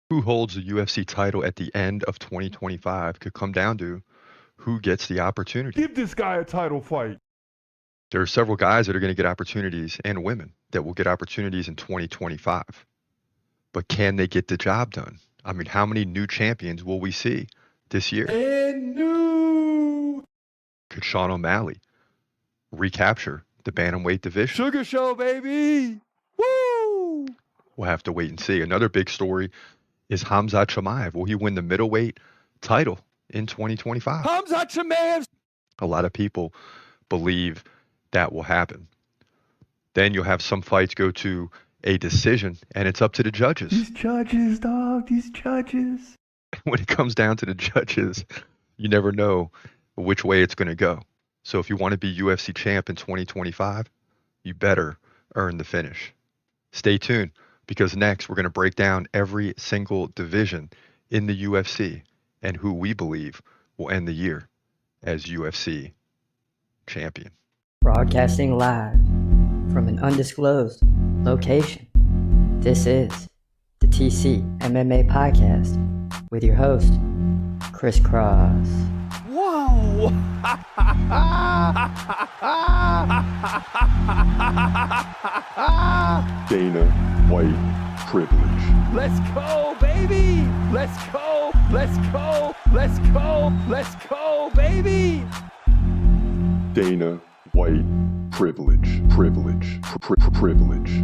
Who holds the UFC title at the end of 2025 could come down to who gets the opportunity. Give this guy a title fight. There are several guys that are going to get opportunities and women that will get opportunities in 2025. But can they get the job done? I mean, how many new champions will we see this year? And new Could Sean O'Malley recapture the bantamweight division? Sugar Show, baby. Woo! We'll have to wait and see. Another big story is Khamzat Chimaev. Will he win the middleweight title in 2025? Khamzat Chimaev. A lot of people believe that will happen. Then you'll have some fights go to a decision, and it's up to the judges. These judges, dog. These judges. When it comes down to the judges, you never know which way it's going to go. So if you want to be UFC champ in 2025, you better earn the finish. Stay tuned, because next we're going to break down every single division in the UFC and who we believe will end the year as UFC champion. Broadcasting live from an undisclosed location. This is the TCMMA Podcast with your host, Chris Cross. Whoa! Dana White privilege. Let's go, baby! Let's go! Let's go! Let's go! Let's go, baby! Dana White privilege. Privilege. Privilege.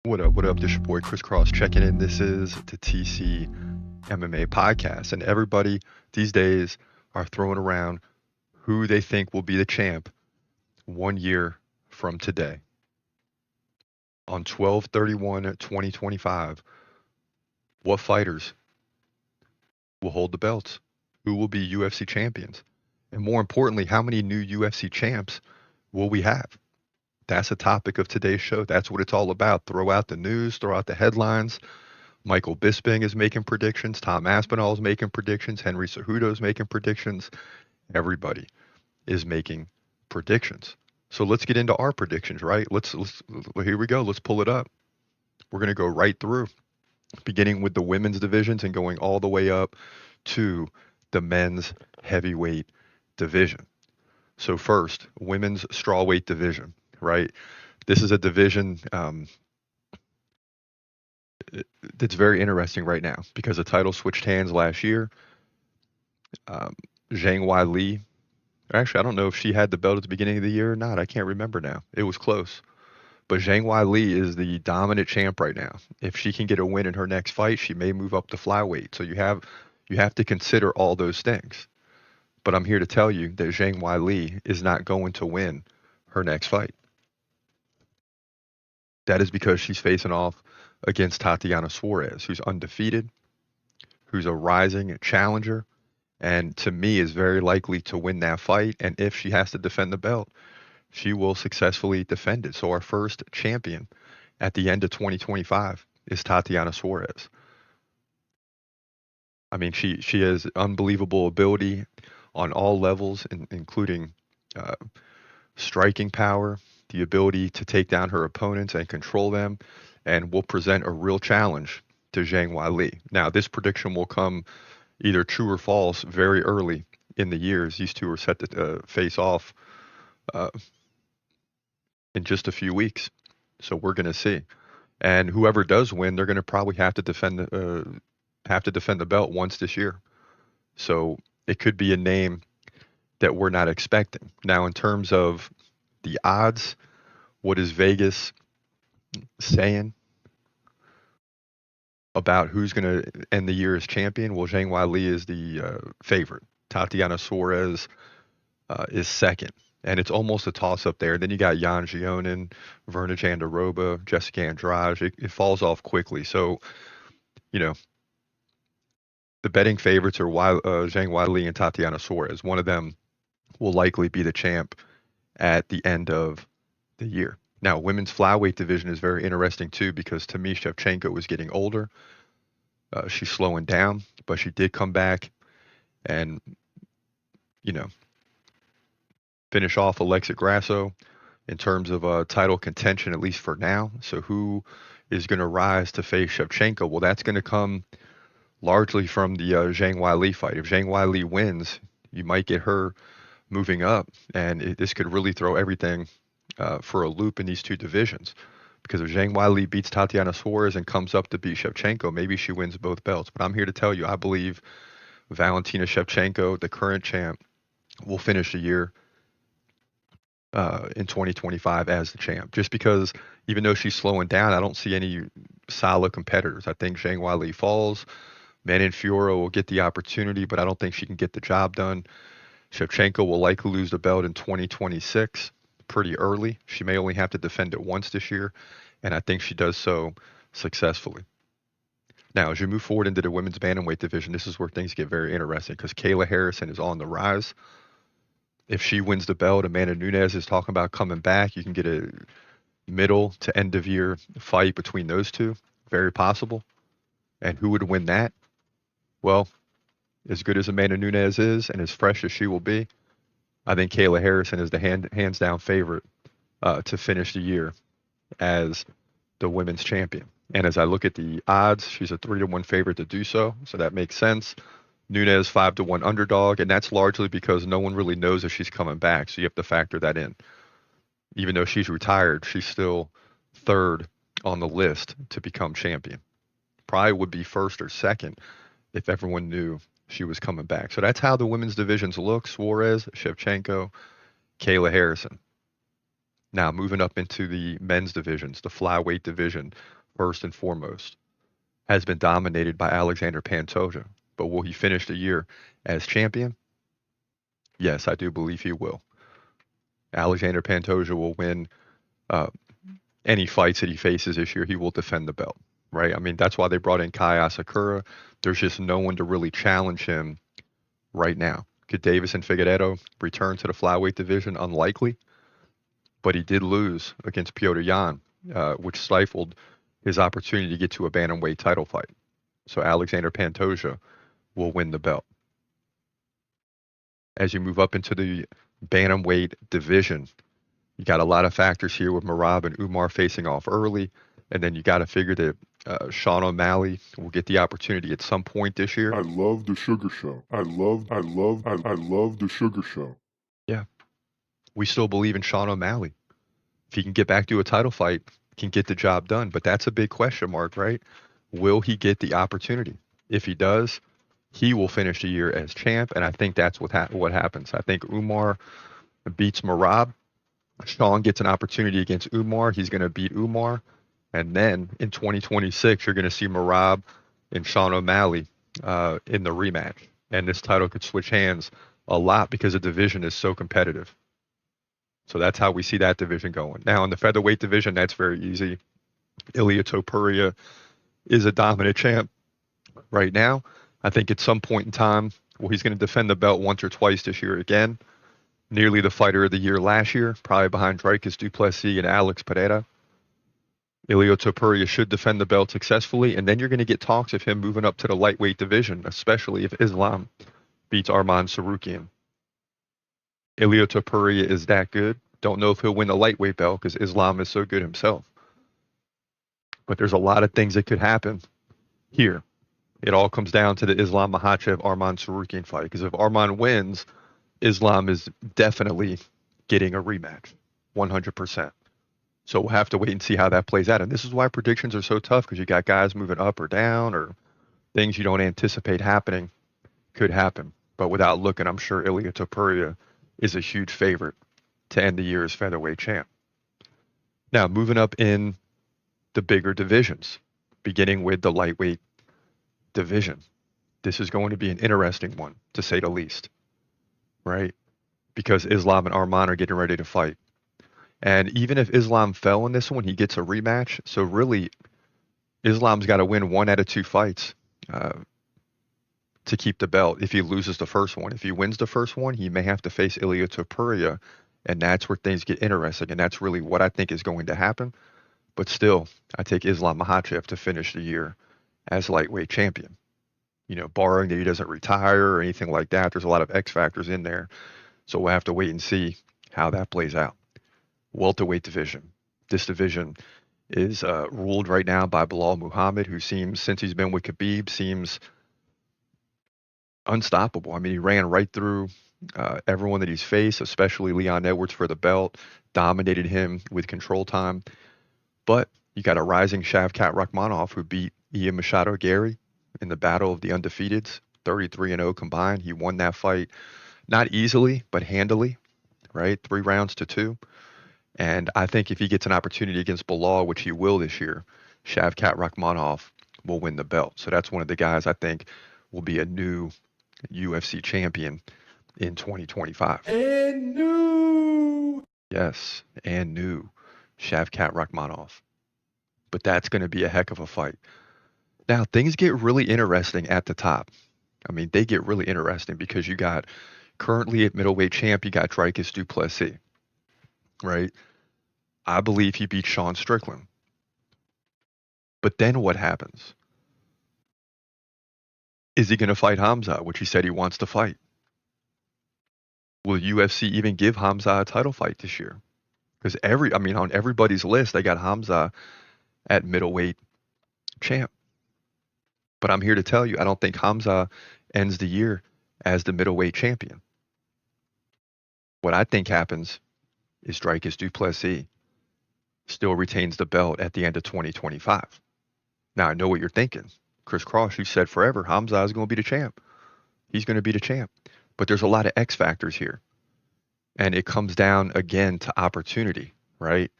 What up? What up? This your boy Chris Cross checking in. This is the TC MMA podcast, and everybody these days are throwing around who they think will be the champ 1 year from today. On 12/31/2025, what fighters will hold the belts? Who will be UFC champions? And more importantly, how many new UFC champs will we have? That's the topic of today's show. That's what it's all about. Throw out the news, throw out the headlines. Michael Bisping is making predictions. Tom Aspinall is making predictions. Henry Cejudo is making predictions. Everybody is making predictions. So let's get into our predictions, right? Let's here we go. Let's pull it up. We're going to go right through, beginning with the women's divisions and going all the way up to the men's heavyweight division. So first, women's strawweight division, right? This is a division that's very interesting right now because the title switched hands last year. Zhang Weili, actually, I don't know if she had the belt at the beginning of the year or not. I can't remember now. It was close. But Zhang Weili is the dominant champ right now. If she can get a win in her next fight, she may move up to flyweight. So you have to consider all those things. But I'm here to tell you that Zhang Weili is not going to win her next fight. That is because she's facing off against Tatiana Suarez, who's undefeated, who's a rising challenger, and to me is very likely to win that fight. And if she has to defend the belt, she will successfully defend it. So our first champion at the end of 2025 is Tatiana Suarez. I mean, she has unbelievable ability on all levels, including striking power, the ability to take down her opponents and control them, and will present a real challenge to Zhang Weili. Now, this prediction will come either true or false very early in the years. These two are set to face off in just a few weeks. So we're going to see. And whoever does win, they're going to probably have to defend the belt once this year. So it could be a name that we're not expecting. Now, in terms of the odds, what is Vegas saying about who's going to end the year as champion? Well, Zhang Weili is the favorite. Tatiana Suarez is second. And it's almost a toss-up there. Then you got Jan Gionin, Verna Jandiroba, Jessica Andrade. It falls off quickly. So, the betting favorites are Zhang Weili and Tatiana Suarez. One of them will likely be the champ at the end of the year. Now, women's flyweight division is very interesting too because to me, Shevchenko is getting older. She's slowing down, but she did come back and, finish off Alexa Grasso in terms of title contention, at least for now. So who is going to rise to face Shevchenko? Well, that's going to come largely from the Zhang Weili fight. If Zhang Weili wins, you might get her moving up, and this could really throw everything for a loop in these two divisions. Because if Zhang Weili beats Tatiana Suarez and comes up to beat Shevchenko, maybe she wins both belts. But I'm here to tell you, I believe Valentina Shevchenko, the current champ, will finish the year in 2025 as the champ. Just because even though she's slowing down, I don't see any solid competitors. I think Zhang Weili falls. Manon Fiorot will get the opportunity, but I don't think she can get the job done. Shevchenko will likely lose the belt in 2026 pretty early. She may only have to defend it once this year, and I think she does so successfully. Now, as you move forward into the women's bantamweight division, this is where things get very interesting because Kayla Harrison is on the rise. If she wins the belt, Amanda Nunes is talking about coming back. You can get a middle to end of year fight between those two. Very possible. And who would win that? Well, as good as Amanda Nunes is and as fresh as she will be, I think Kayla Harrison is the hands down favorite to finish the year as the women's champion. And as I look at the odds, she's a 3-1 favorite to do so. So that makes sense. Nunes 5-1 underdog, and that's largely because no one really knows if she's coming back. So you have to factor that in. Even though she's retired, she's still third on the list to become champion. Probably would be first or second if everyone knew she was coming back. So that's how the women's divisions look. Suarez, Shevchenko, Kayla Harrison. Now moving up into the men's divisions, the flyweight division, first and foremost, has been dominated by Alexander Pantoja. But will he finish the year as champion? Yes, I do believe he will. Alexander Pantoja will win any fights that he faces this year. He will defend the belt, right? I mean, that's why they brought in Kai Asakura. There's just no one to really challenge him right now. Could Davis and Figueiredo return to the flyweight division? Unlikely. But he did lose against Piotr Jan, which stifled his opportunity to get to a bantamweight title fight. So Alexander Pantoja will win the belt. As you move up into the bantamweight division, you got a lot of factors here with Merab and Umar facing off early, and then you got to figure that Sean O'Malley will get the opportunity at some point this year. I love the Sugar Show. I love the Sugar Show. Yeah, we still believe in Sean O'Malley. If he can get back to a title fight, can get the job done. But that's a big question mark, right? Will he get the opportunity? If he does, he will finish the year as champ, and I think that's what happens. I think Umar beats Merab. Sean gets an opportunity against Umar. He's going to beat Umar. And then in 2026, you're going to see Merab and Sean O'Malley in the rematch. And this title could switch hands a lot because the division is so competitive. So that's how we see that division going. Now, in the featherweight division, that's very easy. Ilia Topuria is a dominant champ right now. I think at some point in time, well, he's going to defend the belt once or twice this year again. Nearly the fighter of the year last year, probably behind Dricus du Plessis and Alex Pereira. Ilia Topuria should defend the belt successfully, and then you're going to get talks of him moving up to the lightweight division, especially if Islam beats Arman Sarukian. Ilia Topuria is that good. Don't know if he'll win the lightweight belt because Islam is so good himself. But there's a lot of things that could happen here. It all comes down to the Islam Makhachev Arman Sarukian fight, because if Arman wins, Islam is definitely getting a rematch, 100%. So we'll have to wait and see how that plays out. And this is why predictions are so tough, because you got guys moving up or down, or things you don't anticipate happening could happen. But without looking, I'm sure Ilia Topuria is a huge favorite to end the year as featherweight champ. Now, moving up in the bigger divisions, beginning with the lightweight division. This is going to be an interesting one, to say the least, right? Because Islam and Arman are getting ready to fight. And even if Islam fell in this one, he gets a rematch. So really, Islam's got to win 1 out of 2 fights to keep the belt if he loses the first one. If he wins the first one, he may have to face Ilia Topuria, and that's where things get interesting. And that's really what I think is going to happen. But still, I take Islam Makhachev to finish the year as lightweight champion. You know, barring that he doesn't retire or anything like that. There's a lot of X factors in there. So we'll have to wait and see how that plays out. Welterweight division. This division is ruled right now by Bilal Muhammad, who seems, since he's been with Khabib, seems unstoppable. I mean, he ran right through everyone that he's faced, especially Leon Edwards for the belt, dominated him with control time. But you got a rising Shavkat Rakhmonov who beat Ian Machado Gary in the battle of the undefeateds, 33-0 combined. He won that fight not easily, but handily, right? 3 rounds to 2. And I think if he gets an opportunity against Bilal, which he will this year, Shavkat Rakhmonov will win the belt. So that's one of the guys I think will be a new UFC champion in 2025. And new. Yes, and new Shavkat Rakhmonov. But that's going to be a heck of a fight. Now, things get really interesting at the top. I mean, they get really interesting because you got currently at middleweight champ, you got Dricus du Plessis, right? I believe he beat Sean Strickland. But then what happens? Is he going to fight Khamzat, which he said he wants to fight? Will UFC even give Khamzat a title fight this year? Because on everybody's list, they got Khamzat at middleweight champ. But I'm here to tell you, I don't think Khamzat ends the year as the middleweight champion. What I think happens is Dricus du Plessis still retains the belt at the end of 2025. Now, I know what you're thinking. Chris Cross, you said forever, Khamzat is going to be the champ. He's going to be the champ. But there's a lot of X factors here. And it comes down again to opportunity, right?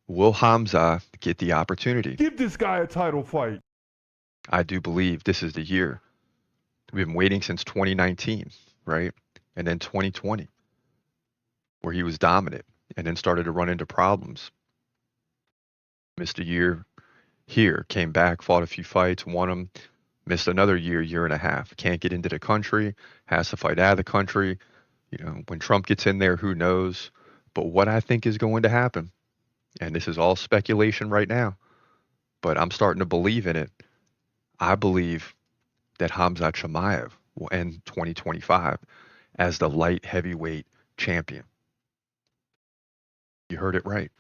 Will Khamzat get the opportunity? Give this guy a title fight. I do believe this is the year. We've been waiting since 2019, right? And then 2020, where he was dominant and then started to run into problems. Missed a year here, came back, fought a few fights, won them, missed another year and a half. Can't get into the country, has to fight out of the country. You know, when Trump gets in there, who knows? But what I think is going to happen, and this is all speculation right now, but I'm starting to believe in it. I believe that Khamzat Chimaev will end 2025 as the light heavyweight champion. You heard it right.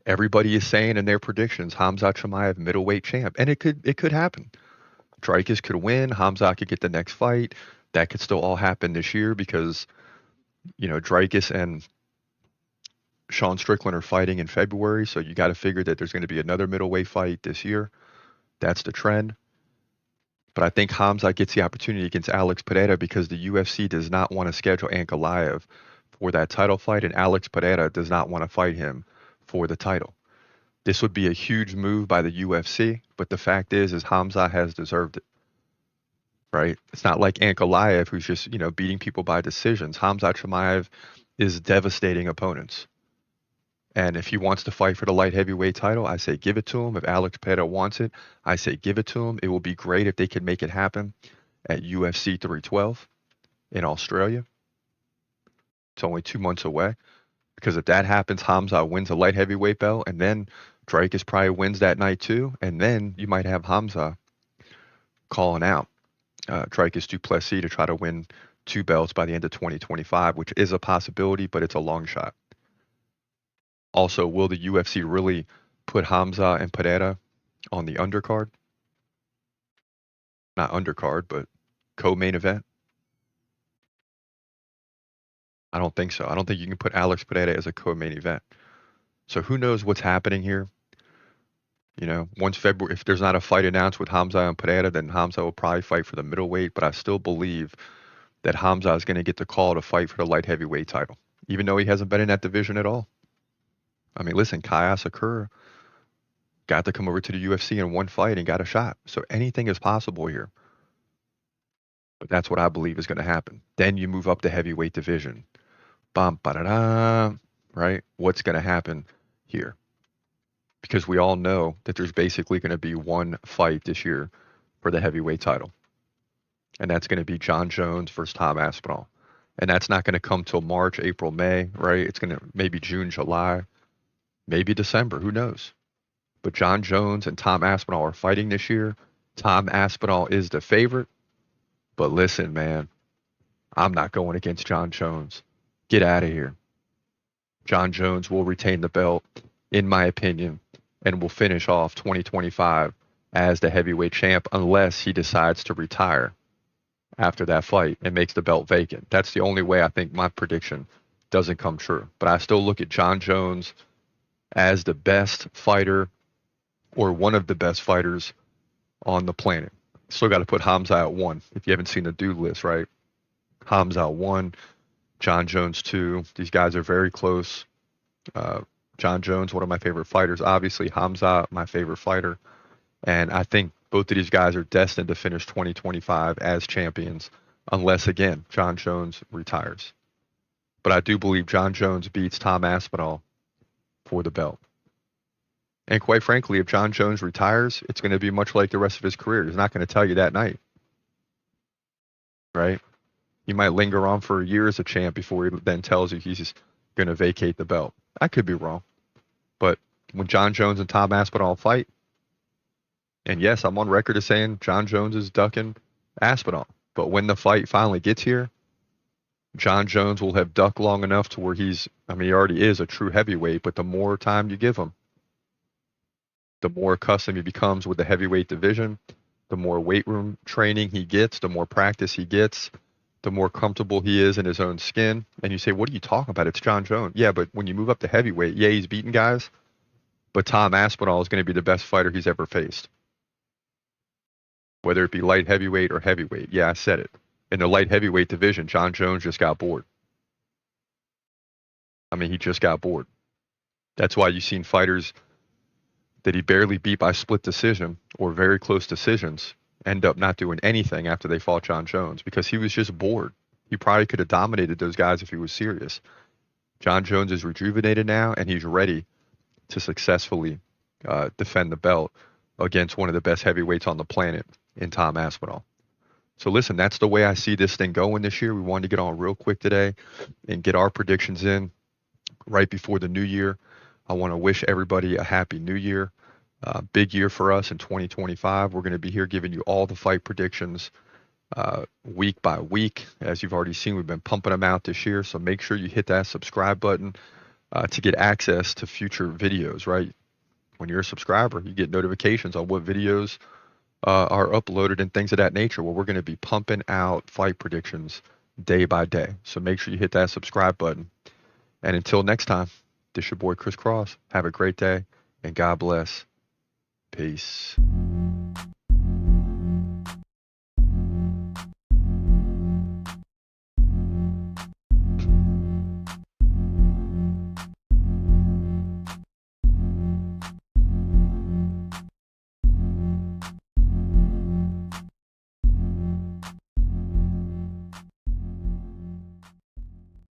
Everybody is saying in their predictions, Khamzat Chimaev middleweight champ, and it could happen. Dricus could win, Khamzat could get the next fight. That could still all happen this year because, you know, Dricus and Sean Strickland are fighting in February, so you got to figure that there's going to be another middleweight fight this year. That's the trend. But I think Khamzat gets the opportunity against Alex Pereira because the UFC does not want to schedule Ankalaev for that title fight, and Alex Pereira does not want to fight him for the title. This would be a huge move by the UFC, but the fact is Khamzat has deserved it, right? It's not like Ankalaev, who's just, you know, beating people by decisions. Khamzat Chimaev is devastating opponents. And if he wants to fight for the light heavyweight title, I say give it to him. If Alex Pereira wants it, I say give it to him. It will be great if they can make it happen at UFC 312 in Australia. It's only 2 months away. Because if that happens, Khamzat wins a light heavyweight belt, and then Dricus probably wins that night too, and then you might have Khamzat calling out Dricus du Plessis to try to win 2 belts by the end of 2025, which is a possibility, but it's a long shot. Also, will the UFC really put Khamzat and Pereira on the undercard? Not undercard, but co-main event? I don't think so. I don't think you can put Alex Pereira as a co-main event. So who knows what's happening here? You know, once February, if there's not a fight announced with Khamzat and Pereira, then Khamzat will probably fight for the middleweight. But I still believe that Khamzat is going to get the call to fight for the light heavyweight title, even though he hasn't been in that division at all. I mean, listen, Kai Asakura got to come over to the UFC in one fight and got a shot. So anything is possible here. But that's what I believe is going to happen. Then you move up the heavyweight division. Bum, ba-da-da, right? What's going to happen here? Because we all know that there's basically going to be one fight this year for the heavyweight title. And that's going to be Jon Jones versus Tom Aspinall. And that's not going to come till March, April, May, right? It's going to maybe June, July, maybe December, who knows? But Jon Jones and Tom Aspinall are fighting this year. Tom Aspinall is the favorite. But listen, man, I'm not going against Jon Jones. Get out of here. Jon Jones will retain the belt, in my opinion, and will finish off 2025 as the heavyweight champ unless he decides to retire after that fight and makes the belt vacant. That's the only way I think my prediction doesn't come true. But I still look at Jon Jones as the best fighter or one of the best fighters on the planet. Still got to put Khamzat at 1 if you haven't seen the dude list, right? Khamzat 1, Jon Jones 2. These guys are very close. Jon Jones, one of my favorite fighters. Obviously, Khamzat, my favorite fighter. And I think both of these guys are destined to finish 2025 as champions, unless, again, Jon Jones retires. But I do believe Jon Jones beats Tom Aspinall for the belt. And quite frankly, if Jon Jones retires, it's going to be much like the rest of his career. He's not going to tell you that night, right? He might linger on for a year as a champ before he then tells you he's going to vacate the belt. I could be wrong. But when Jon Jones and Tom Aspinall fight, and yes, I'm on record as saying Jon Jones is ducking Aspinall. But when the fight finally gets here, Jon Jones will have ducked long enough to where he already is a true heavyweight, but the more time you give him, the more accustomed he becomes with the heavyweight division, the more weight room training he gets, the more practice he gets, the more comfortable he is in his own skin. And you say, what are you talking about? It's Jon Jones. Yeah, but when you move up to heavyweight, yeah, he's beating guys, but Tom Aspinall is going to be the best fighter he's ever faced. Whether it be light heavyweight or heavyweight. Yeah, I said it. In the light heavyweight division, Jon Jones just got bored. He just got bored. That's why you've seen fighters that he barely beat by split decision or very close decisions end up not doing anything after they fought Jon Jones because he was just bored. He probably could have dominated those guys if he was serious. Jon Jones is rejuvenated now, and he's ready to successfully defend the belt against one of the best heavyweights on the planet in Tom Aspinall. So listen, that's the way I see this thing going this year. We wanted to get on real quick today and get our predictions in right before the new year. I want to wish everybody a happy new year. Big year for us in 2025. We're going to be here giving you all the fight predictions week by week. As you've already seen, we've been pumping them out this year. So make sure you hit that subscribe button to get access to future videos, right? When you're a subscriber, you get notifications on what videos are uploaded and things of that nature. Well, we're going to be pumping out fight predictions day by day. So make sure you hit that subscribe button. And until next time, this is your boy Chris Cross. Have a great day and God bless. Peace.